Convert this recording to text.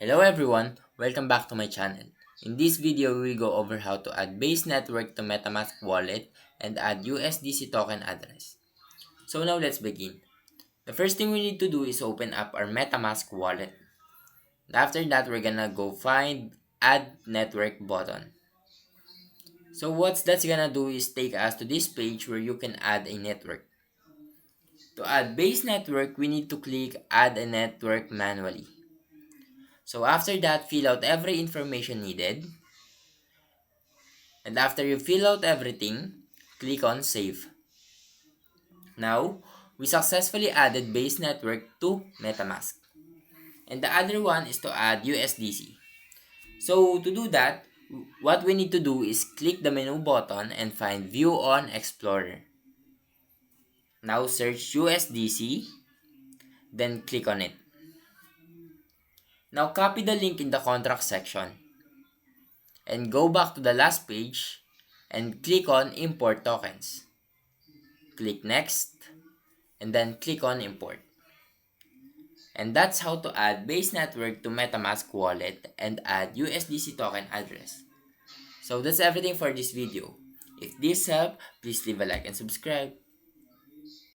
Hello everyone, welcome back to my channel. In this video, we will go over how to add Base network to MetaMask wallet and add USDC token address. So now let's begin. The first thing we need to do is open up our MetaMask wallet. After that, we're gonna go find Add Network button. So what that's gonna do is take us to this page where you can add a network. To add Base network, we need to click Add a network manually. So after that, fill out every information needed. And after you fill out everything, click on Save. Now, we successfully added Base Network to MetaMask. And the other one is to add USDC. So to do that, what we need to do is click the menu button and find View on Explorer. Now search USDC, then click on it. Now copy the link in the contract section and go back to the last page and click on Import Tokens. Click Next and then click on Import. And that's how to add Base network to MetaMask wallet and add USDC token address. So that's everything for this video. If this helped, please leave a like and subscribe.